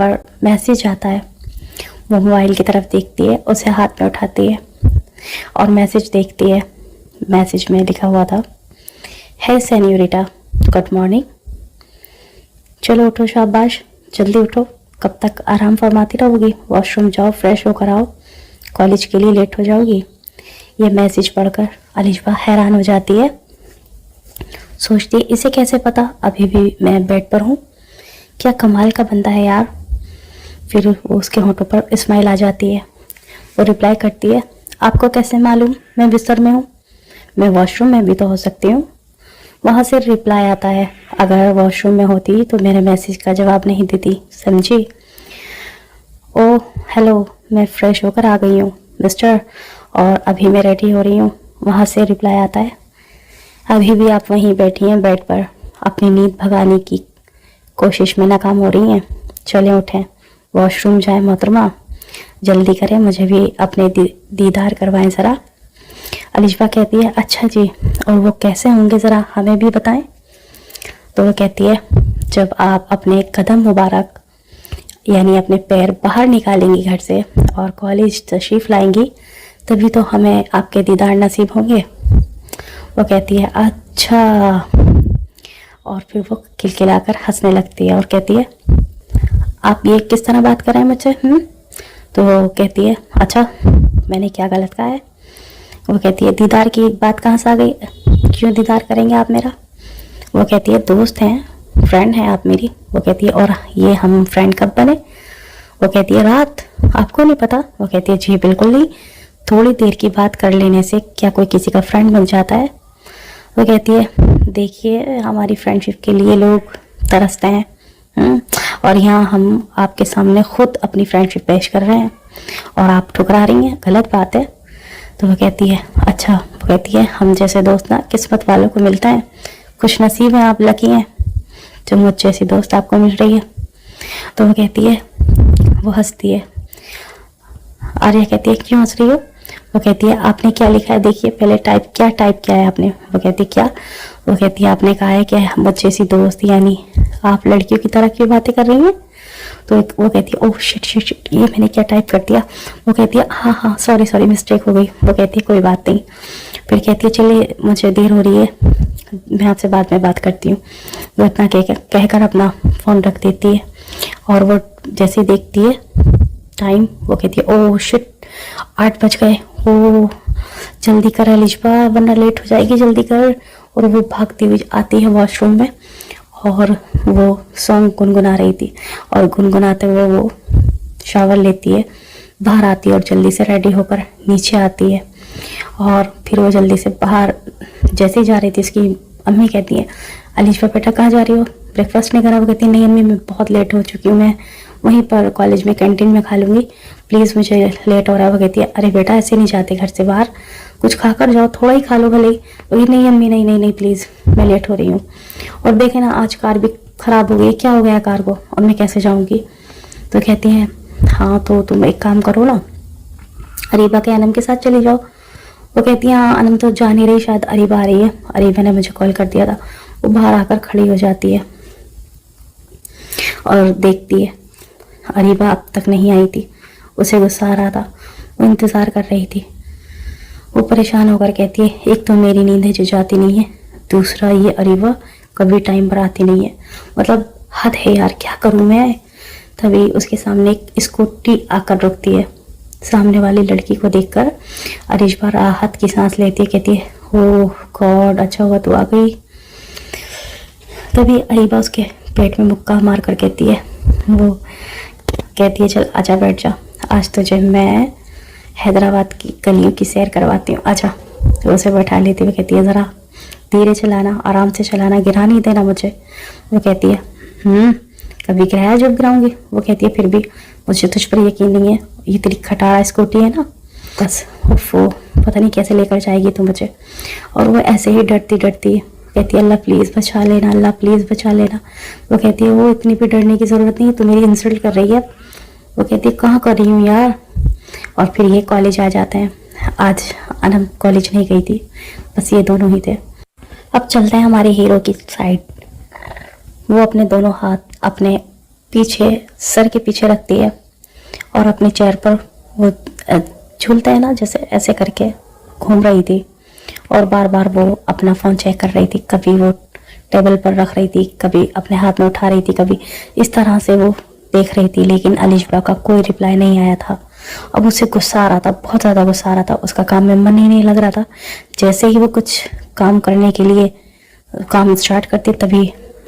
पर मैसेज आता है। वो मोबाइल की तरफ देखती है, उसे हाथ में उठाती है और मैसेज देखती है। मैसेज में लिखा हुआ था, है सेन्योरिटा, गुड मॉर्निंग। चलो उठो, शाबाश, जल्दी उठो, कब तक आराम फरमाती रहोगी? वॉशरूम जाओ, फ्रेश होकर आओ, कॉलेज के लिए लेट हो जाओगी। ये मैसेज पढ़कर अलिशबा हैरान हो जाती है, सोचती है इसे कैसे पता, अभी भी मैं बेड पर हूँ, क्या कमाल का बंदा है यार। फिर उसके होठों पर स्माइल आ जाती है। वो रिप्लाई करती है, आपको कैसे मालूम मैं बिस्तर में हूँ? मैं वॉशरूम में भी तो हो सकती हूँ। वहाँ से रिप्लाई आता है, अगर वॉशरूम में होती तो मेरे मैसेज का जवाब नहीं देती, समझी? ओह हेलो, मैं फ्रेश होकर आ गई हूँ मिस्टर, और अभी मैं रेडी हो रही हूँ। वहाँ से रिप्लाई आता है, अभी भी आप वहीं बैठी हैं बेड पर, अपनी नींद भगाने की कोशिश में नाकाम हो रही हैं। चलें उठें, वॉशरूम जाएं मोहतरमा, जल्दी करें, मुझे भी अपने दीदार करवाएं ज़रा। अलिशबा कहती है, अच्छा जी, और वो कैसे होंगे ज़रा हमें भी बताएं। तो वो कहती है, जब आप अपने कदम मुबारक यानी अपने पैर बाहर निकालेंगी घर से और कॉलेज तशरीफ़ लाएंगी, तभी तो हमें आपके दीदार नसीब होंगे। वो कहती है, अच्छा, और फिर वो खिलखिलाकर हंसने लगती है और कहती है, आप ये किस तरह बात कर रहे हैं मुझसे? तो वो कहती है, अच्छा मैंने क्या गलत कहा है? वो कहती है, दीदार की बात कहाँ से आ गई, क्यों दीदार करेंगे आप मेरा? वो कहती है, दोस्त हैं, फ्रेंड हैं आप मेरी। वो कहती है, और ये हम फ्रेंड कब बने? वो कहती है, रात, आपको नहीं पता? वो कहती है, जी बिल्कुल नहीं, थोड़ी देर की बात कर लेने से क्या कोई किसी का फ्रेंड बन जाता है? वो कहती है, देखिए हमारी फ्रेंडशिप के लिए लोग तरसते हैं, और यहाँ हम आपके सामने खुद अपनी फ्रेंडशिप पेश कर रहे हैं और आप ठुकरा रही हैं, गलत बात है। तो वो कहती है, अच्छा, वो कहती है, हम जैसे दोस्त ना किस्मत वालों को मिलता है, खुश नसीब हैं आप, लकी हैं जो मुझ जैसी दोस्त आपको मिल रही है। तो वो कहती है, वो हंसती है। आर्या कहती है, क्यों हंस रही हो? वो कहती है, आपने क्या लिखा है देखिए, पहले टाइप किया है आपने? वो कहती है, क्या? वो कहती है, आपने कहा है कि मुझ जैसी दोस्त, यानी आप लड़कियों की तरह क्यों बातें कर रही हैं? तो वो कहती है, ओह शिट शिट शिट, ये मैंने क्या टाइप कर दिया? वो कहती है, हाँ सॉरी मिस्टेक हो गई। वो कहती है, कोई बात नहीं। फिर कहती है, चलिए मुझे देर हो रही है, मैं आपसे बाद में बात करती हूँ। वो इतना कहकर अपना फ़ोन रख देती है और वो जैसे देखती है टाइम, वो कहती है, ओह शिट, 8 बज गए, ओह जल्दी कर अलिशबा वरना लेट हो जाएगी, जल्दी कर। और वो भागती हुई आती है वॉशरूम में और वो सॉन्ग गुनगुना रही थी और गुनगुनाते हुए वो शावर लेती है, बाहर आती है और जल्दी से रेडी होकर नीचे आती है। और फिर वो जल्दी से बाहर जैसे ही जा रही थी, इसकी अम्मी कहती है, अलिशबा बेटा कहाँ जा रही हो, ब्रेकफास्ट नहीं करा? वो कहती है, नहीं अम्मी, मैं बहुत लेट हो चुकी हूँ, मैं वहीं पर कॉलेज में कैंटीन में खा लूँगी, प्लीज़ मुझे लेट हो रहा है। वो कहती है, अरे बेटा ऐसे नहीं जाते घर से बाहर, कुछ खा कर जाओ, थोड़ा ही खा लो भले ही। वो नहीं अम्मी, नहीं प्लीज़, मैं लेट हो रही हूँ, और देखे ना आज कार भी ख़राब हो गई, क्या हो गया कार को, और मैं कैसे जाऊँगी? तो कहती हैं, हाँ तो तुम एक काम करो ना, अरीबा के अनम के साथ चली जाओ। वो कहती है, हाँ अनम तो जा नहीं रही, शायद अरीबा आ रही है, अरीबा ने मुझे कॉल कर दिया था। वो बाहर आकर खड़ी हो जाती है और देखती है अरीबा अब तक नहीं आई थी, उसे गुस्सा आ रहा था, वो इंतज़ार कर रही थी। वो परेशान होकर कहती है, एक तो मेरी नींद है जो जाती नहीं है, दूसरा ये अरीबा कभी टाइम पर आती नहीं है, मतलब हद है यार, क्या करूँ मैं? तभी उसके सामने एक स्कूटी आकर रुकती है। सामने वाली लड़की को देखकर अरिशबा राहत की सांस लेती है, कहती है, ओह गॉड, अच्छा हुआ तू आ गई। तभी अरीबा उसके पेट में मुक्का मार कर कहती है, वो कहती है, चल आजा बैठ जा, आज तुझे मैं हैदराबाद की गलियों की सैर करवाती हूँ, आजा। तो उसे बैठा लेती हुई कहती है, ज़रा धीरे चलाना, आराम से चलाना, गिरा नहीं देना मुझे। वो कहती है, कभी गिराया जब गिराऊंगी? वो कहती है, फिर भी मुझे तुझ पर यकीन नहीं है, ये तेरी खटारा स्कूटी है ना, बस वो पता नहीं कैसे लेकर जाएगी तू मुझे। और वो ऐसे ही डरती कहती है, अल्लाह प्लीज़ बचा लेना, अल्लाह प्लीज़ बचा लेना। वो कहती है, वो इतनी भी डरने की ज़रूरत नहीं, तू मेरी इंसल्ट कर रही है। वो कहती है, कहाँ कर रही हूँ यार। और फिर ये कॉलेज आ जाते हैं। आज अनम कॉलेज नहीं गई थी, बस ये दोनों ही थे। अब चलते हैं हमारे हीरो की साइड। वो अपने दोनों हाथ अपने पीछे सर के पीछे रखती है और अपनी चेयर पर वो झूलता है ना, जैसे ऐसे करके घूम रही थी और बार बार वो अपना फ़ोन चेक कर रही थी। कभी वो टेबल पर रख रही थी, कभी अपने हाथ में उठा रही थी, कभी इस तरह से वो देख रही थी। लेकिन अलिशबा का कोई रिप्लाई नहीं आया था। अब उसे गुस्सा आ रहा था, बहुत ज़्यादा गुस्सा आ रहा था। उसका काम में मन ही नहीं लग रहा था। जैसे ही वो कुछ काम करने के लिए काम स्टार्ट करती तभी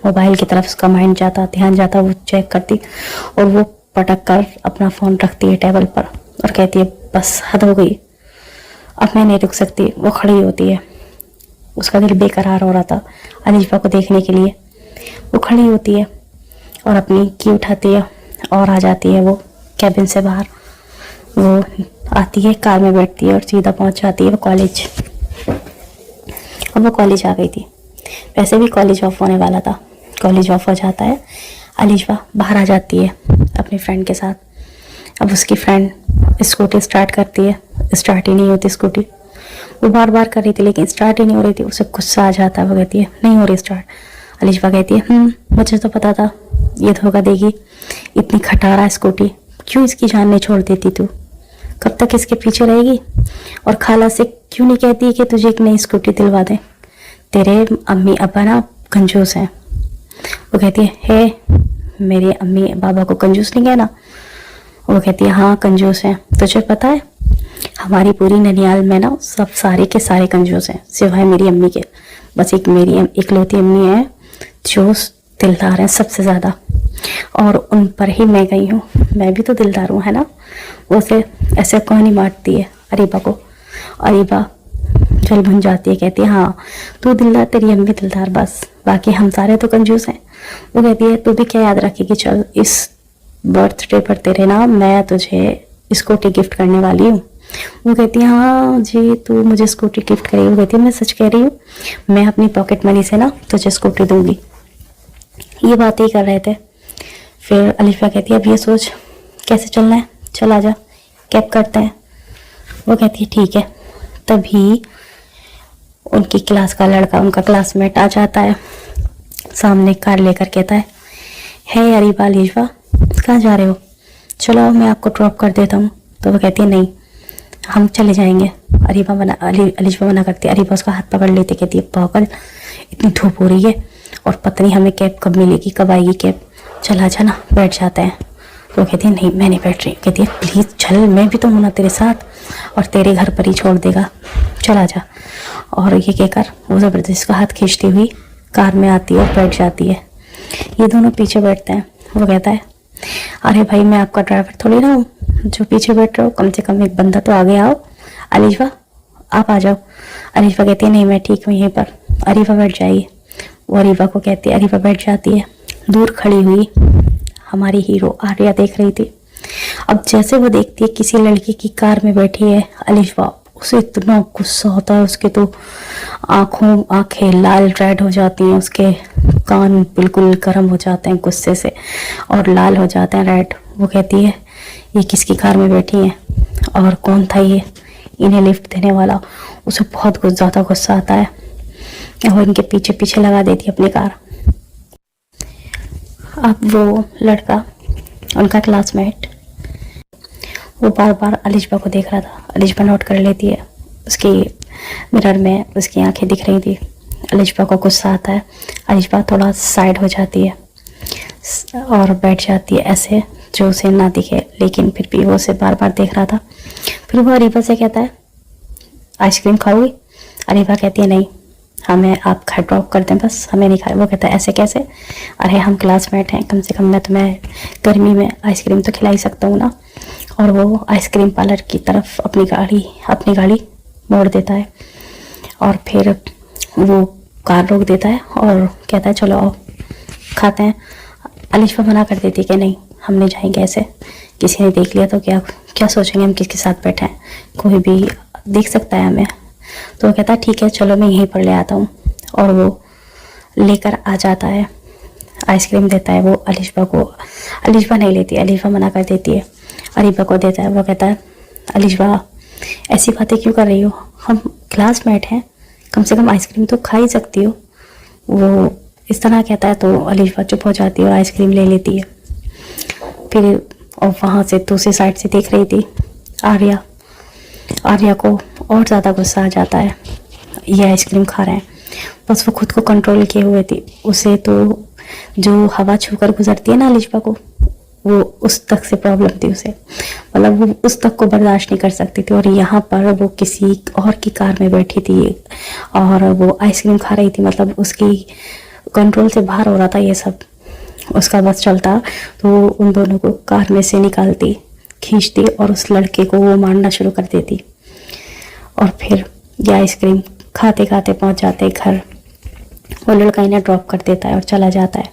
मोबाइल की तरफ उसका माइंड जाता, ध्यान जाता, वो चेक करती और वो पटक कर अपना फ़ोन रखती है टेबल पर और कहती है बस हद हो गई, अब मैं नहीं रुक सकती। वो खड़ी होती है, उसका दिल बेकरार हो रहा था अलिशबा को देखने के लिए। वो खड़ी होती है और अपनी की उठाती है और आ जाती है वो कैबिन से बाहर। वो आती है, कार में बैठती है और सीधा पहुंच जाती है वो कॉलेज। अब वो कॉलेज आ गई थी। वैसे भी कॉलेज ऑफ होने वाला था। कॉलेज ऑफ हो जाता है, अलिशबा बाहर आ जाती है अपनी फ्रेंड के साथ। अब उसकी फ्रेंड स्कूटी स्टार्ट करती है, स्टार्ट ही नहीं होती स्कूटी। वो बार बार कर रही थी लेकिन स्टार्ट ही नहीं हो रही थी। उसे गुस्सा आ जाता है, वो कहती है नहीं हो रही स्टार्ट। अलिशबा कहती है मुझे तो पता था ये धोखा देगी, इतनी खटारा स्कूटी, क्यों इसकी जान नहीं छोड़ देती तू, कब तक इसके पीछे रहेगी। और खाला से क्यों नहीं कहती कि तुझे एक नई स्कूटी दिलवा दें, तेरे अम्मी अब्बा ना कंजूस हैं। वो कहती है मेरे अम्मी बाबा को कंजूस नहीं कहना। वो कहती है हाँ कंजूस हैं, तुझे पता है हमारी पूरी ननियाल में ना सब सारे के सारे कंजूस हैं सिवाय मेरी अम्मी के। बस एक मेरी इकलौती अम्मी है जो दिलदार है सबसे ज़्यादा, और उन पर ही मैं गई हूँ। मैं भी तो दिलदार हूँ, है ना। वो से ऐसे कौन ही मारती है अरीबा को। अरीबा जल भुन जाती है, कहती है हाँ तू दिलदार, तेरी अम्मी दिलदार, बस बाकी हम सारे तो कंजूस हैं। वो कहती है तू भी क्या याद रखेगी, चल इस बर्थडे पर तेरे ना मैं तुझे स्कूटी गिफ्ट करने वाली हूँ। वो कहती है हाँ जी तू मुझे स्कूटी गिफ्ट करेगी। वो कहती है मैं सच कह रही हूँ, मैं अपनी पॉकेट मनी से ना तुझे स्कूटी दूंगी। ये बातें ही कर रहे थे। फिर अलिशबा कहती है अब ये सोच कैसे चलना है, चल आजा कैब करते हैं। वो कहती है ठीक है। तभी उनकी क्लास का लड़का, उनका क्लासमेट आ जाता है सामने, कार लेकर कहता है अरीबा अलिशबा कहाँ जा रहे हो, चलो मैं आपको ड्रॉप कर देता हूँ। तो वो कहती है नहीं हम चले जाएंगे। अलिशबा मना करती है। अरीबा उसका हाथ पकड़ लेती, कहती है पागल, इतनी धूप हो रही है और पता नहीं हमें कैब कब मिलेगी, कब आएगी कैब, चला जा ना बैठ जाते हैं। तो कहती है नहीं मैं नहीं बैठ रही। कहती है प्लीज़ चल, मैं भी तो हूँ ना तेरे साथ, और तेरे घर पर ही छोड़ देगा, चला जा। और ये कहकर वो ज़बरदस्ती उसका हाथ खींचती हुई कार में आती है और बैठ जाती है। ये दोनों पीछे बैठते हैं। वो कहता है अरे भाई मैं आपका ड्राइवर थोड़ी ना हूँ जो पीछे बैठ रहा हूँ, कम से कम एक बंदा तो आगे आओ। अलिशबा आप आ जाओ। अलिशबा कहती है नहीं मैं ठीक हूँ यहीं पर, अरीबा बैठ जाइए। वो अरीबा को कहती है, अरीबा बैठ जाती है। दूर खड़ी हुई हमारी हीरो आर्या देख रही थी। अब जैसे वो देखती है किसी लड़की की कार में बैठी है अलिशबा, उसे इतना गुस्सा होता है, उसके तो आंखें लाल रेड हो जाती हैं, उसके कान बिल्कुल गर्म हो जाते हैं गुस्से से और लाल हो जाते हैं रेड। वो कहती है ये किसकी कार में बैठी है और कौन था ये इन्हें लिफ्ट देने वाला। उसे बहुत ज़्यादा गुस्सा आता है और इनके पीछे पीछे लगा देती है अपनी कार। अब वो लड़का, उनका क्लासमेट, वो बार बार अलिशबा को देख रहा था। अलिशबा नोट कर लेती है, उसकी मिरर में उसकी आंखें दिख रही थी। अलिशबा को गुस्सा आता है। अलिशबा थोड़ा साइड हो जाती है और बैठ जाती है ऐसे जो उसे ना दिखे, लेकिन फिर भी वो उसे बार बार देख रहा था। फिर वो अरीबा से कहता है आइसक्रीम खाओगी। अरीबा कहती है नहीं हमें आप घर ड्रॉप कर दें बस, हमें नहीं खाए। वो कहता है ऐसे कैसे, अरे हम क्लासमेट हैं, कम से कम मैं तुम्हें गर्मी में आइसक्रीम तो खिला ही सकता हूँ ना। और वो आइसक्रीम पार्लर की तरफ अपनी गाड़ी मोड़ देता है और फिर वो कार रोक देता है और कहता है चलो आओ खाते हैं। अलिशबा मना कर देती है कि नहीं हम नहीं जाएंगे, ऐसे किसी ने देख लिया तो क्या सोचेंगे हम किसके साथ बैठे हैं, कोई भी देख सकता है हमें। तो वो कहता है ठीक है चलो मैं यहीं पर ले आता हूँ, और वो लेकर आ जाता है, आइसक्रीम देता है वो अलिशबा को। अलिशबा नहीं लेती, अलिशबा मना कर देती है, अरीबा को देता है। वो कहता है अलिशबा ऐसी बातें क्यों कर रही हो, हम क्लासमेट हैं, कम से कम आइसक्रीम तो खा ही सकती हो। वो इस तरह कहता है तो अलिशबा चुप हो जाती है और आइसक्रीम ले लेती है। फिर और वहाँ से दूसरी साइड से देख रही थी आर्या को और ज़्यादा गुस्सा आ जाता है, ये आइसक्रीम खा रहे हैं। बस वो खुद को कंट्रोल किए हुए थी। उसे तो जो हवा छूकर गुजरती है ना अलिशबा को, वो उस तक से प्रॉब्लम थी उसे, मतलब वो उस तक को बर्दाश्त नहीं कर सकती थी। और यहाँ पर वो किसी और की कार में बैठी थी और वो आइसक्रीम खा रही थी, मतलब उसकी कंट्रोल से बाहर हो रहा था ये सब। उसका बस चलता तो उन दोनों को कार में से निकालती, खींचती और उस लड़के को वो मारना शुरू कर देती। और फिर ये आइसक्रीम खाते खाते पहुंच जाते घर। वो लड़का इन्हें ड्रॉप कर देता है और चला जाता है।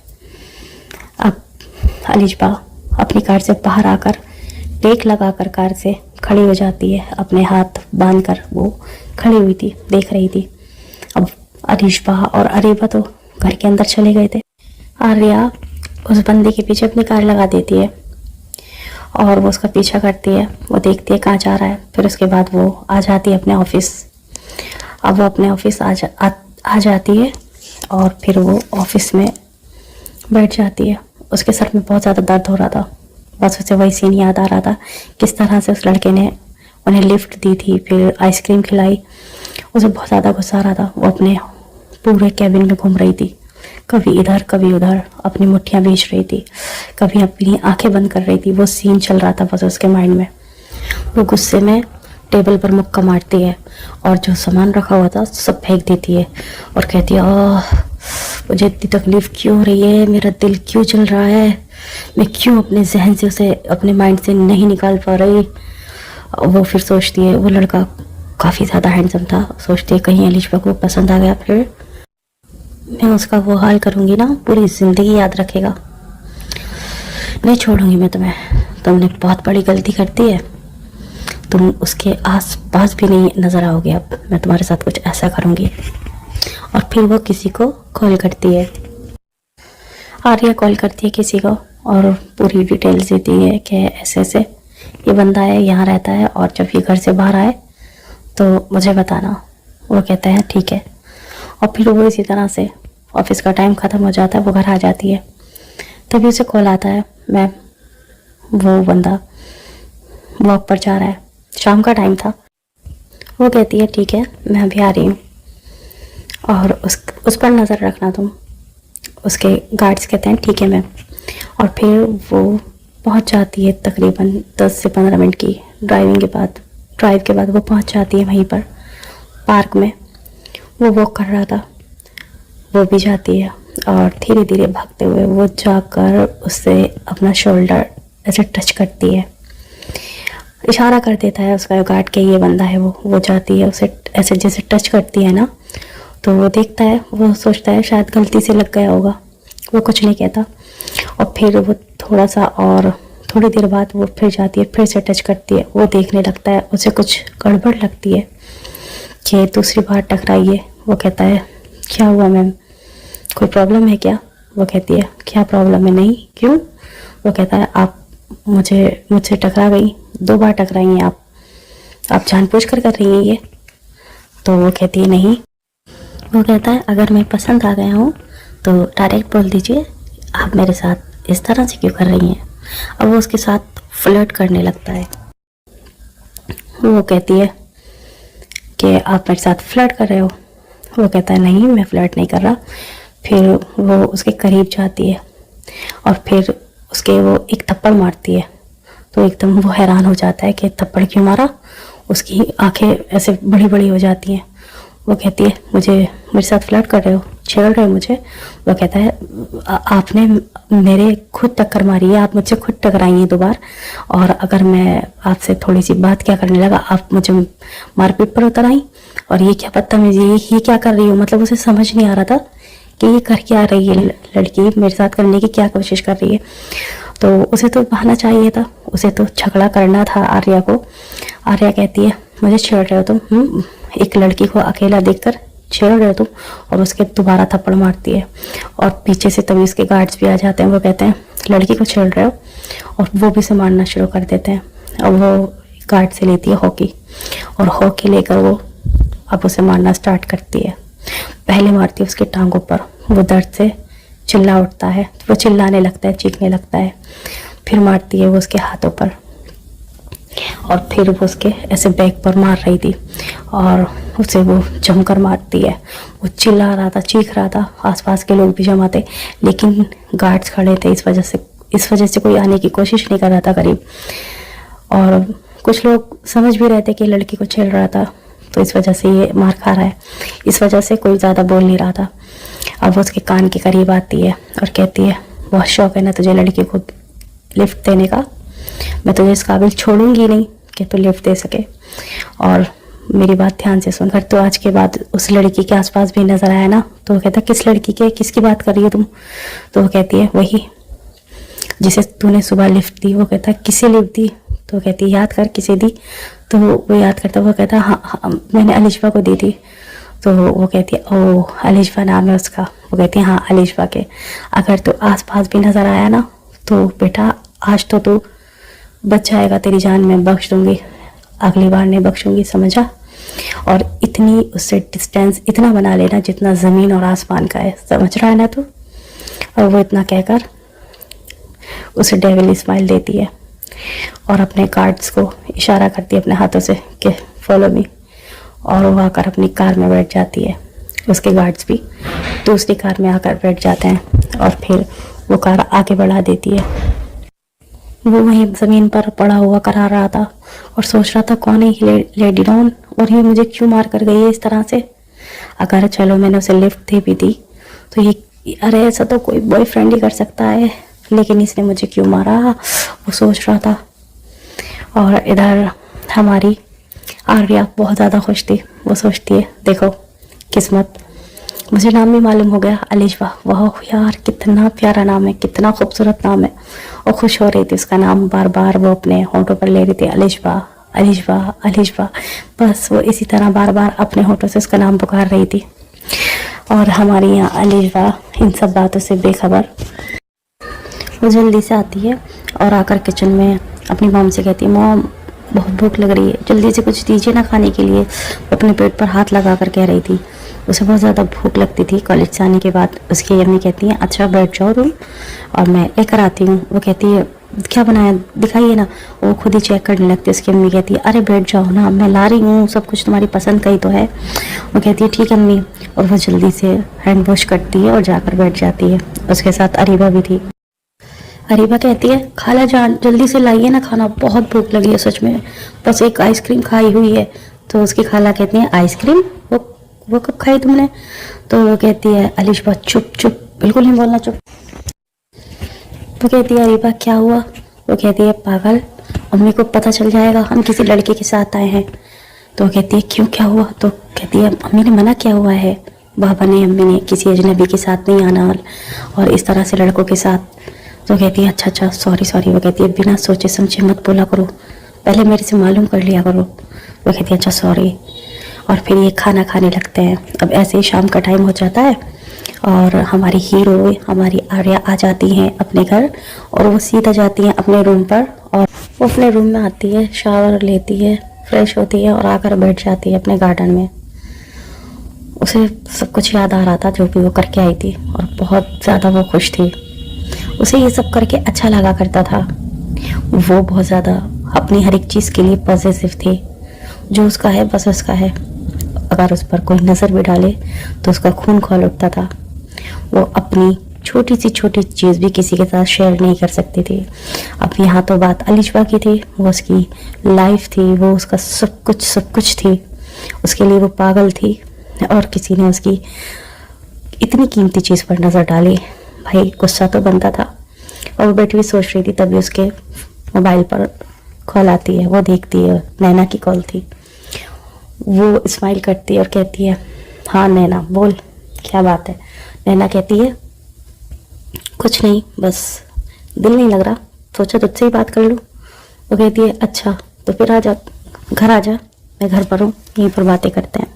अब अलिशबा अपनी कार से बाहर आकर टेक लगाकर कार से खड़ी हो जाती है, अपने हाथ बांधकर वो खड़ी हुई थी, देख रही थी। अब अलिशबा और अरीबा तो घर के अंदर चले गए थे। आर्या उस बंदे के पीछे अपनी कार लगा देती है और वो उसका पीछा करती है। वो देखती है कहाँ जा रहा है। फिर उसके बाद वो आ जाती है अपने ऑफिस। अब वो अपने ऑफिस आ जाती है और फिर वो ऑफिस में बैठ जाती है। उसके सर में बहुत ज़्यादा दर्द हो रहा था। बस उसे वही सीन याद आ रहा था, किस तरह से उस लड़के ने उन्हें लिफ्ट दी थी, फिर आइसक्रीम खिलाई। उसे बहुत ज़्यादा गुस्सा आ रहा था। वो अपने पूरे कैबिन में घूम रही थी, कभी इधर कभी उधर अपनी मुट्ठियाँ बेच रही थी, कभी अपनी आंखें बंद कर रही थी। वो सीन चल रहा था बस उसके माइंड में। वो गुस्से में टेबल पर मुक्का मारती है और जो सामान रखा हुआ था सब फेंक देती है और कहती है, ओह मुझे इतनी तकलीफ क्यों हो रही है, मेरा दिल क्यों चल रहा है, मैं क्यों अपने जहन से उसे अपने माइंड से नहीं निकाल पा रही। वो फिर सोचती है, वो लड़का काफ़ी ज़्यादा हैंडसम था, सोचती है कहीं अलिशबा को पसंद आ गया, फिर मैं उसका वो हाल करूँगी ना, पूरी ज़िंदगी याद रखेगा, नहीं छोड़ूंगी मैं तुम्हें, तुमने बहुत बड़ी गलती करती है, तुम उसके आस पास भी नहीं नज़र आओगे, अब मैं तुम्हारे साथ कुछ ऐसा करूँगी। और फिर वो किसी को कॉल करती है, आर्या कॉल करती है किसी को और पूरी डिटेल्स देती है कि ऐसे ऐसे ये बंदा है, यहाँ रहता है और जब ये घर से बाहर आए तो मुझे बताना। वो कहता है ठीक है। और फिर वो इसी तरह से ऑफिस का टाइम ख़त्म हो जाता है, वो घर आ जाती है। तभी उसे कॉल आता है, मैम वो बंदा वॉक पर जा रहा है, शाम का टाइम था। वो कहती है ठीक है मैं अभी आ रही हूँ और उस पर नज़र रखना तुम। उसके गार्ड्स कहते हैं ठीक है मैम। और फिर वो पहुँच जाती है तकरीबन 10 से 15 मिनट की ड्राइव के बाद वो पहुँच जाती है वहीं पर पार्क में। वो वॉक कर रहा था, वो भी जाती है और धीरे धीरे भागते हुए वो जाकर उससे अपना शोल्डर ऐसे टच करती है, इशारा कर देता है उसका गार्ड के ये बंदा है। वो जाती है उसे ऐसे जैसे टच करती है ना, तो वो देखता है, वो सोचता है शायद गलती से लग गया होगा, वो कुछ नहीं कहता। और फिर वो थोड़ा सा और थोड़ी देर बाद वो फिर जाती है, फिर से टच करती है। वो देखने लगता है, उसे कुछ गड़बड़ लगती है कि दूसरी बार टकराई है। वो कहता है क्या हुआ मैम, कोई प्रॉब्लम है क्या? वो कहती है क्या प्रॉब्लम है, नहीं क्यों? वो कहता है आप मुझसे टकरा गई, 2 बार टकराई हैं आप जानबूझकर कर रही हैं ये? तो वो कहती है नहीं। वो कहता है अगर मैं पसंद आ गया हूँ तो डायरेक्ट बोल दीजिए, आप मेरे साथ इस तरह से क्यों कर रही हैं? अब वो उसके साथ फ्लर्ट करने लगता है। वो कहती है कि आप मेरे साथ फ्लर्ट कर रहे हो? वो कहता है नहीं मैं फ्लर्ट नहीं कर रहा। फिर वो उसके करीब जाती है और फिर उसके वो एक थप्पड़ मारती है। तो एकदम वो हैरान हो जाता है कि थप्पड़ क्यों मारा। उसकी आंखें ऐसे बड़ी बड़ी हो जाती हैं। वो कहती है मेरे साथ फ्लर्ट कर रहे हो, छेड़ रहे हो मुझे? वो कहता है आपने मेरे खुद टक्कर मारी है, आप मुझसे खुद टकराई हैं 2 बार, और अगर मैं आपसे थोड़ी सी बात क्या करने लगा आप मुझे मारपीट पर उतर आई, और ये क्या बदतमीजी, ये क्या कर रही हो? मतलब उसे समझ नहीं आ रहा था कि ये कर क्या रही है लड़की, मेरे साथ करने की क्या कोशिश कर रही है। तो उसे तो बहाना चाहिए था, उसे तो झगड़ा करना था आर्या को। आर्या कहती है मुझे छेड़ रहे हो तुम, एक लड़की को अकेला देखकर छेड़ रहे हो तुम, और उसके दोबारा थप्पड़ मारती है। और पीछे से तभी उसके गार्ड्स भी आ जाते हैं। वो कहते हैं लड़की को छेड़ रहे हो, और वो भी उसे मारना शुरू कर देते हैं। और वो गार्ड से लेती है हॉकी, और हॉकी लेकर वो अब उसे मारना स्टार्ट करती है। पहले मारती है उसके टांगों पर, वो दर्द से चिल्ला उठता है, वो चिल्लाने लगता है, चीखने लगता है। फिर मारती है वो उसके हाथों पर, और फिर वो उसके ऐसे बैक पर मार रही थी और उसे वो जमकर मारती है। वो चिल्ला रहा था, चीख रहा था, आसपास के लोग भी जमा थे, लेकिन गार्ड्स खड़े थे, इस वजह से कोई आने की कोशिश नहीं कर रहा था करीब। और कुछ लोग समझ भी रहे थे कि लड़की को छेड़ रहा था, तो इस वजह से ये मार खा रहा है। इस वजह से कोई ज़्यादा बोल नहीं रहा था। अब वो उसके कान के करीब आती है और कहती है, बहुत शौक है ना तुझे लड़की को लिफ्ट देने का, मैं तुझे इस काबिल छोड़ूंगी नहीं कि तू लिफ्ट दे सके। और मेरी बात ध्यान से सुन, अगर तो आज के बाद उस लड़की के आसपास भी नजर आया ना, तो वो कहता, किस लड़की के, किसकी बात कर रही हो तुम? तो वो कहती है, वही जिसे तूने सुबह लिफ्ट दी। वो कहता, किसे लिफ्ट दी? तो वो कहती, याद कर किसे दी? तो वो याद करता, वो कहता, हाँ मैंने अलिशबा को दी थी। तो वो कहती है, ओह अलिशबा नाम है उसका। वो कहती है, हाँ अलिशबा के। अगर तो आस पास भी नज़र आया ना, तो बेटा आज तो तू बच जाएगा, तेरी जान मैं बख्श दूंगी, अगली बार नहीं बख्शूंगी, समझा? और इतनी उससे डिस्टेंस इतना बना लेना जितना ज़मीन और आसमान का है, समझ रहा है ना तू? और वो इतना कहकर उसे डेविल स्माइल देती है और अपने कार्ड्स को इशारा करती है अपने हाथों से कि फॉलो मी, और वो आकर अपनी कार में बैठ जाती है। उसके गार्ड्स भी दूसरी कार में आकर बैठ जाते हैं और फिर वो कार आगे बढ़ा देती है। वो वहीं ज़मीन पर पड़ा हुआ करा रहा था और सोच रहा था, कौन है ये लेडी डाउन और ये मुझे क्यों मार कर गई है इस तरह से? अगर चलो मैंने उसे लिफ्ट दे भी दी तो ये, अरे ऐसा तो कोई बॉयफ्रेंड ही कर सकता है, लेकिन इसने मुझे क्यों मारा, वो सोच रहा था। और इधर हमारी आर्या बहुत ज़्यादा खुश थी। वो सोचती है, देखो किस्मत, मुझे नाम भी मालूम हो गया, अलिशबा। वाह यार कितना प्यारा नाम है, कितना खूबसूरत नाम है। और खुश हो रही थी, उसका नाम बार बार वो अपने होंठों पर ले रही थी, अलिशबा अलिशबा अलिशबा। बस वो इसी तरह बार बार अपने होंठों से उसका नाम पुकार रही थी। और हमारी यहाँ अलिशबा इन सब बातों से बेखबर वो जल्दी से आती है और आकर किचन में अपनी मॉम से कहती है, मॉम बहुत भूख लग रही है, जल्दी से कुछ दीजिए ना खाने के लिए। वो अपने पेट पर हाथ लगा कर कह रही थी, उसे बहुत ज़्यादा भूख लगती थी कॉलेज से आने के बाद। उसकी अम्मी कहती हैं, अच्छा बैठ जाओ तुम और मैं लेकर आती हूँ। वो कहती है, क्या बनाया दिखाइए ना। वो खुद ही चेक करने लगती है। उसकी अम्मी कहती है, अरे बैठ जाओ ना, मैं ला रही हूँ, सब कुछ तुम्हारी पसंद का ही तो है। वो कहती है, ठीक है अम्मी। और वो जल्दी से हैंड वॉश करती है और जाकर बैठ जाती है। उसके साथ अरीबा भी थी। अरीबा कहती है, खाला जान जल्दी से लाइए ना खाना, बहुत भूख लगी है सच में, बस एक आइसक्रीम खाई हुई है। तो उसकी खाला कहती है, आइसक्रीम वो कब खाई तुमने? तो वो कहती है, अलिशबा चुप चुप, बिल्कुल नहीं बोलना, चुप। वो कहती है, अरीबा क्या हुआ? वो कहती है, पागल, अम्मी को पता चल जाएगा हम किसी लड़के के साथ आए हैं। तो वो कहती है, क्यों क्या हुआ? तो कहती है, अम्मी ने मना किया हुआ है, बाबा ने अम्मी ने किसी अजनबी के साथ नहीं आना और इस तरह से लड़कों के साथ। तो कहती है, अच्छा सॉरी। वो कहती है, बिना सोचे समझे मत बोला करो, पहले मेरे से मालूम कर लिया करो। वो कहती है, अच्छा सॉरी। और फिर ये खाना खाने लगते हैं। अब ऐसे ही शाम का टाइम हो जाता है और हमारी हीरो हमारी आर्या आ जाती हैं अपने घर और वो सीधा जाती हैं अपने रूम पर। और वो अपने रूम में आती है, शावर लेती है, फ्रेश होती है और आकर बैठ जाती है अपने गार्डन में। उसे सब कुछ याद आ रहा था जो भी वो करके आई थी और बहुत ज़्यादा वो खुश थी। उसे ये सब करके अच्छा लगा करता था। वो बहुत ज़्यादा अपनी हर एक चीज़ के लिए पॉजिटिव थी। जो उसका है बस उसका है, अगर उस पर कोई नज़र भी डाले तो उसका खून खौल उठता था। वो अपनी छोटी सी छोटी चीज़ भी किसी के साथ शेयर नहीं कर सकती थी। अब यहाँ तो बात अलिशबा की थी, वो उसकी लाइफ थी, वो उसका सब कुछ थी। उसके लिए वो पागल थी और किसी ने उसकी इतनी कीमती चीज़ पर नज़र डाली। भाई गुस्सा तो बनता था। और वो बैठी हुई सोच रही थी, तभी उसके मोबाइल पर कॉल आती है। वो देखती है, नैना की कॉल थी। वो स्माइल करती है और कहती है, हाँ नैना बोल, क्या बात है? नैना कहती है, कुछ नहीं, बस दिल नहीं लग रहा, सोचा तुझसे ही बात कर लूँ। वो कहती है, अच्छा तो फिर आ जा, घर आ जा, मैं घर पर हूँ, यहीं पर बातें करते हैं।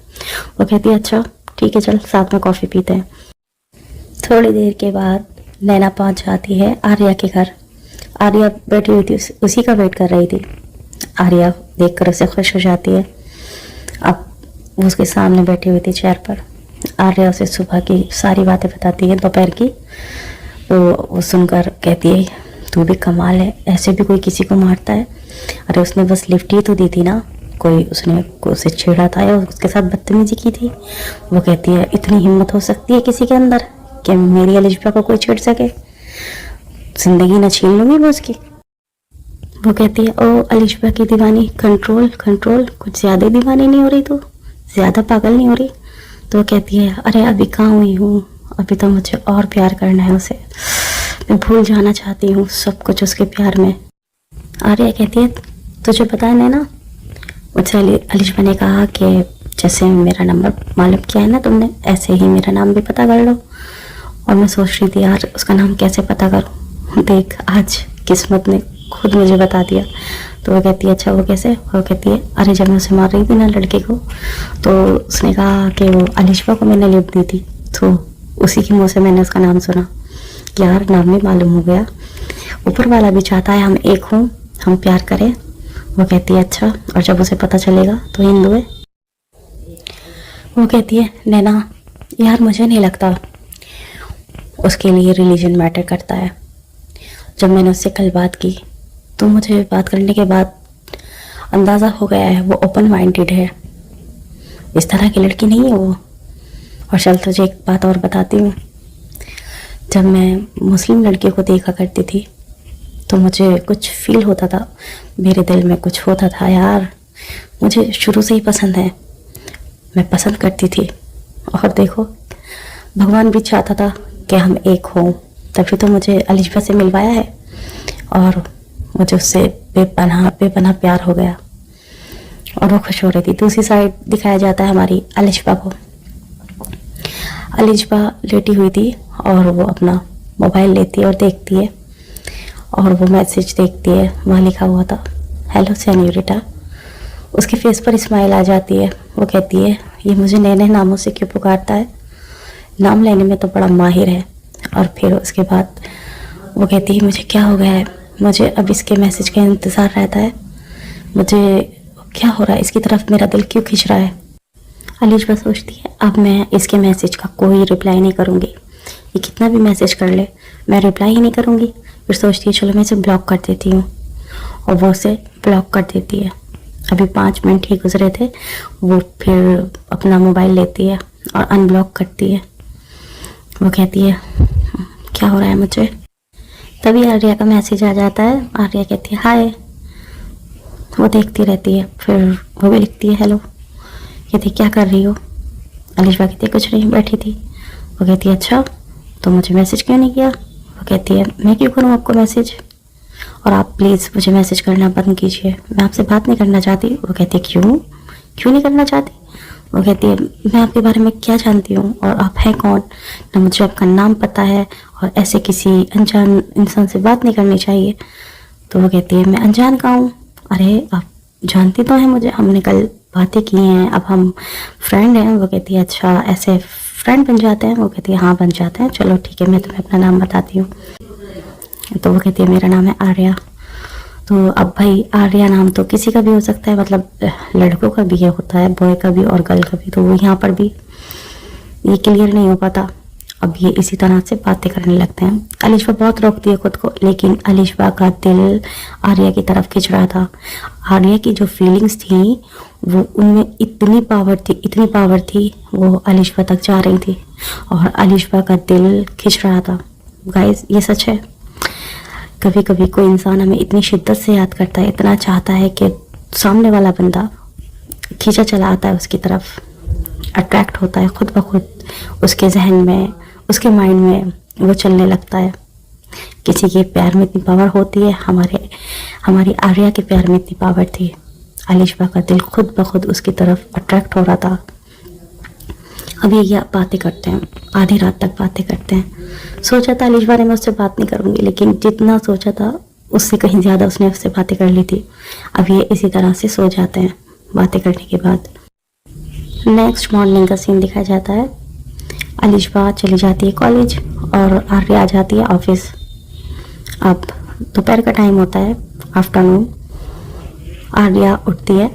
वो कहती है, अच्छा ठीक है, चल साथ में कॉफ़ी पीते हैं। थोड़ी देर के बाद नैना पहुंच जाती है आर्या के घर। आर्या बैठी हुई थी, उसी का वेट कर रही थी। आर्या देखकर उसे खुश हो जाती है। अब वो उसके सामने बैठी हुई थी चेयर पर। आर्या उसे सुबह की सारी बातें बताती है, दोपहर की। वो सुनकर कहती है, तू भी कमाल है, ऐसे भी कोई किसी को मारता है? अरे उसने बस लिफ्ट ही तो दी थी ना, कोई उसने उसे छेड़ा था या उसके साथ बदतमीजी की थी? वो कहती है इतनी हिम्मत हो सकती है किसी के अंदर कि मेरी अलिशबा को कोई छेड़ सके? जिंदगी न छीन लूंगी मैं उसकी। वो कहती है ओ अलिशबा की दीवानी, कंट्रोल कंट्रोल, कुछ ज़्यादा दीवानी नहीं हो रही तू? ज़्यादा पागल नहीं हो रही? तो वो कहती है अरे अभी कहाँ हुई हूँ, अभी तो मुझे और प्यार करना है उसे, मैं भूल जाना चाहती हूँ सब कुछ उसके प्यार में। आर्या कहती है तुझे पता है ना, मुझसे अलिशबा ने कहा कि जैसे मेरा नंबर मालूम किया है ना तुमने, ऐसे ही मेरा नाम भी पता कर लो। और मैं सोच रही थी यार उसका नाम कैसे पता करूँ, देख आज किस्मत ने खुद मुझे बता दिया। तो वो कहती है अच्छा वो कैसे? वो कहती है अरे जब मैं उसे मार रही थी ना लड़के को, तो उसने कहा कि वो अलिशबा को मैंने लिफ्ट दी थी, तो उसी के मुँह से मैंने उसका नाम सुना। यार नाम भी मालूम हो गया, ऊपर वाला भी चाहता है हम एक हों, हम प्यार करें। वो कहती है अच्छा, और जब उसे पता चलेगा तो हिंदू है? वो कहती है नैना यार मुझे नहीं लगता उसके लिए रिलीजन मैटर करता है। जब मैंने उससे कल बात की तो मुझे बात करने के बाद अंदाज़ा हो गया है वो ओपन माइंडेड है, इस तरह की लड़की नहीं है वो। और चल तुझे एक बात और बताती हूँ, जब मैं मुस्लिम लड़कियों को देखा करती थी तो मुझे कुछ फील होता था, मेरे दिल में कुछ होता था यार, मुझे शुरू से ही पसंद है, मैं पसंद करती थी। और देखो भगवान भी चाहता था कि हम एक हों, तभी तो मुझे अलिशबा से मिलवाया है और मुझे उससे बेपनाह प्यार हो गया और वो खुश हो रही थी। दूसरी साइड दिखाया जाता है हमारी अलिशबा को। अलिशबा लेटी हुई थी और वो अपना मोबाइल लेती है और देखती है और वो मैसेज देखती है, वहाँ लिखा हुआ था हेलो सेन्योरिटा। उसके फेस पर स्माइल आ जाती है। वो कहती है ये मुझे नए नए नामों से क्यों पुकारता है, नाम लेने में तो बड़ा माहिर है। और फिर उसके बाद वो कहती है मुझे क्या हो गया है, मुझे अब इसके मैसेज का इंतज़ार रहता है, मुझे क्या हो रहा है, इसकी तरफ मेरा दिल क्यों खिंच रहा है। अलिशबा सोचती है अब मैं इसके मैसेज का कोई रिप्लाई नहीं करूँगी, ये कितना भी मैसेज कर ले मैं रिप्लाई ही नहीं करूँगी। फिर सोचती है चलो मैं इसे ब्लॉक कर देती हूँ, और वो उसे ब्लॉक कर देती है। अभी 5 मिनट ही गुजरे थे, वो फिर अपना मोबाइल लेती है और अनब्लॉक करती है। वो कहती है क्या हो रहा है मुझे। तभी आर्या का मैसेज आ जाता है। आर्या कहती है हाय, वो देखती रहती है, फिर वो भी लिखती है हेलो। कहती क्या कर रही हो? अलिशबा कहती है कुछ नहीं, बैठी थी। वो कहती है अच्छा तो मुझे मैसेज क्यों नहीं किया? वो कहती है मैं क्यों करूँ आपको मैसेज, और आप प्लीज़ मुझे मैसेज करना बंद कीजिए, मैं आपसे बात नहीं करना चाहती। वो कहती है क्यों नहीं करना चाहती? वो कहती है मैं आपके बारे में क्या जानती हूँ और आप हैं कौन, ना मुझे आपका नाम पता है, और ऐसे किसी अनजान इंसान से बात नहीं करनी चाहिए। तो वो कहती है मैं अनजान का हूँ? अरे आप जानती तो हैं मुझे, हमने कल बातें की हैं, अब हम फ्रेंड हैं। वो कहती है अच्छा ऐसे फ्रेंड बन जाते हैं? वो कहती है हाँ बन जाते हैं, चलो ठीक है मैं तुम्हें अपना नाम बताती हूँ। तो वो कहती है मेरा नाम है आर्या। तो अब भाई आर्या नाम तो किसी का भी हो सकता है, मतलब लड़कों का भी ये होता है, बॉय का भी और गर्ल का भी, तो वो यहाँ पर भी ये क्लियर नहीं हो पाता। अब ये इसी तरह से बातें करने लगते हैं। अलिशबा बहुत रोकती है खुद को, लेकिन अलिशबा का दिल आर्या की तरफ खिंच रहा था। आर्या की जो फीलिंग्स थी वो उनमें इतनी पावर थी, वो अलिशबा तक जा रही थी और अलिशबा का दिल खिंच रहा था। गाइस ये सच है, कभी कभी कोई इंसान हमें इतनी शिद्दत से याद करता है, इतना चाहता है कि सामने वाला बंदा खींचा चला आता है उसकी तरफ, अट्रैक्ट होता है खुद ब खुद, उसके जहन में उसके माइंड में वो चलने लगता है। किसी के प्यार में इतनी पावर होती है, हमारी आर्या के प्यार में इतनी पावर थी। अलिशबा का दिल खुद ब खुद उसकी तरफ अट्रैक्ट हो रहा था। अब ये बातें करते हैं, आधी रात तक बातें करते हैं। सोचा था अलिशबा ने मैं उससे बात नहीं करूँगी, लेकिन जितना सोचा था उससे कहीं ज़्यादा उसने उससे बातें कर ली थी। अब ये इसी तरह से सो जाते हैं बातें करने के बाद। नेक्स्ट मॉर्निंग का सीन दिखाया जाता है। अलिशबा चली जाती है कॉलेज और आर्या आ जाती है ऑफिस। अब दोपहर का टाइम होता है, आफ्टरनून। आर्या उठती है,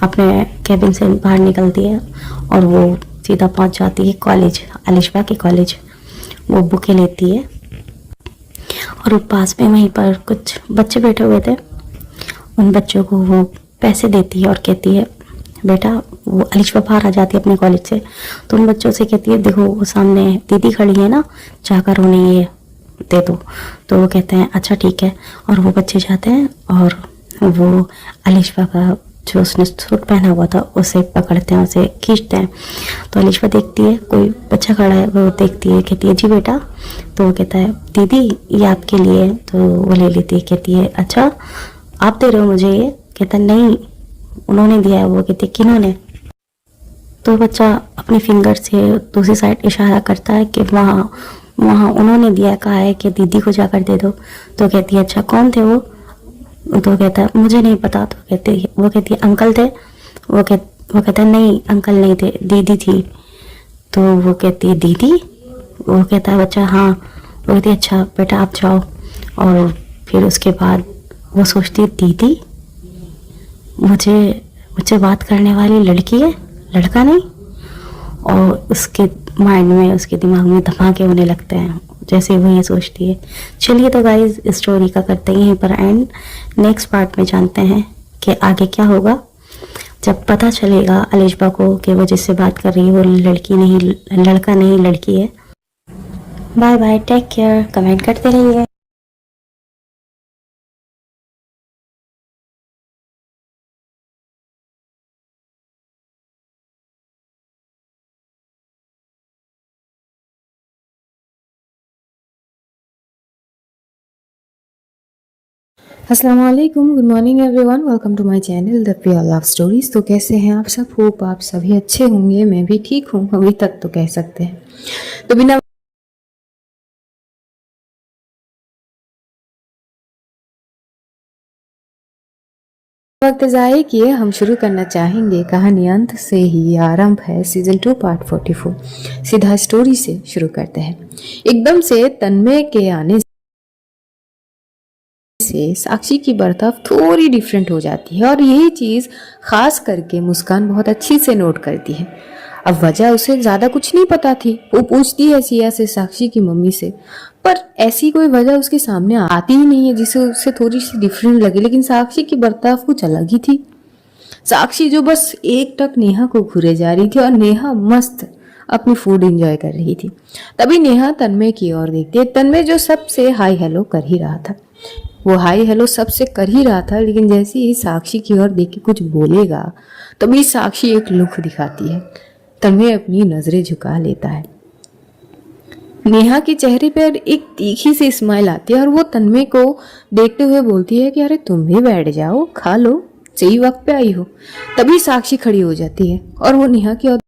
अपने कैबिन से बाहर निकलती है और वो सीधा पहुंच जाती है कॉलेज, अलिशबा के कॉलेज। वो बुकें लेती है और पास में वहीं पर कुछ बच्चे बैठे हुए थे। उन बच्चों को वो पैसे देती है और कहती है बेटा, वो अलिशा बाहर आ जाती है अपने कॉलेज से, तो उन बच्चों से कहती है देखो वो सामने दीदी खड़ी है ना, जाकर उन्हें ये दे दो। तो वो कहते हैं अच्छा ठीक है, और वो बच्चे जाते हैं और वो अलिशा का जो उसने सूट पहना हुआ था उसे पकड़ते हैं, उसे खींचते हैं। तो अलिशा देखती है कोई बच्चा खड़ा है, वो देखती है, कहती है जी बेटा। तो वो कहता है दीदी ये आपके लिए। तो वो ले लेती है, कहती है अच्छा आप दे रहे हो मुझे ये? कहता नहीं उन्होंने दिया है। वो कहती है किन्होंने? तो बच्चा अपनी फिंगर से दूसरी साइड इशारा करता है कि वहाँ वहाँ उन्होंने दिया, कहा है कि दीदी को जाकर दे दो। तो कहती है अच्छा कौन थे वो? तो कहता है मुझे नहीं पता। तो वो कहती है अंकल थे? वो कहता है नहीं अंकल नहीं थे, दीदी थी। तो वो कहती है दीदी? वो कहता है बच्चा हाँ। वो कहती है अच्छा बेटा आप जाओ। और फिर उसके बाद वो सोचती है दीदी मुझे बात करने वाली लड़की है, लड़का नहीं। और उसके माइंड में, उसके दिमाग में धमाके होने लगते हैं जैसे वो ये सोचती है। चलिए तो गाइस इस स्टोरी का करते हैं यहीं पर एंड। नेक्स्ट पार्ट में जानते हैं कि आगे क्या होगा जब पता चलेगा अलिशा को कि वो जिससे बात कर रही है वो लड़का नहीं लड़की है। Bye bye, take care, comment करते रहिए। अस्सलाम वालेकुम, good morning everyone, welcome to my channel the pure love stories. तो कैसे हैं आप सब? होप आप सभी अच्छे होंगे। मैं भी ठीक हूँ अभी तक तो कह सकते हैं। तो बिना वक्त ज़ाये किए हम शुरू करना चाहेंगे कहानी अंत से ही। आरंभ है सीजन 2 पार्ट 44। सीधा स्टोरी से शुरू करते हैं। एकदम से तन्मय के आने से साक्षी की बर्ताव थोड़ी डिफरेंट हो जाती है और यही चीज खास करके मुस्कान बहुत अच्छी से नोट करती है। अब वजह उसे ज्यादा कुछ नहीं पता थी। वो पूछती है सिया से, साक्षी की मम्मी से, पर ऐसी कोई वजह उसके सामने आती ही नहीं है जिसे उससे थोड़ी सी डिफरेंट लगे। लेकिन साक्षी की बर्ताव कुछ अलग ही थी। साक्षी जो बस एक टक नेहा को घूरे जा रही थी और नेहा मस्त अपनी फूड एंजॉय कर रही थी। तभी नेहा तन्मय की ओर देखती है। तन्मय जो सबसे हाई हेलो कर ही रहा था, वो हाई हेलो सबसे कर ही रहा था, लेकिन जैसे ही साक्षी की ओर देख के कुछ बोलेगा तभी साक्षी एक लुक दिखाती है। तन्मय अपनी नजरें झुका लेता है। नेहा के चेहरे पर एक तीखी सी स्माइल आती है और वो तन्मय को देखते हुए बोलती है कि अरे तुम भी बैठ जाओ, खा लो, सही वक्त पे आई हो। तभी साक्षी खड़ी हो जाती है और वो नेहा की ओर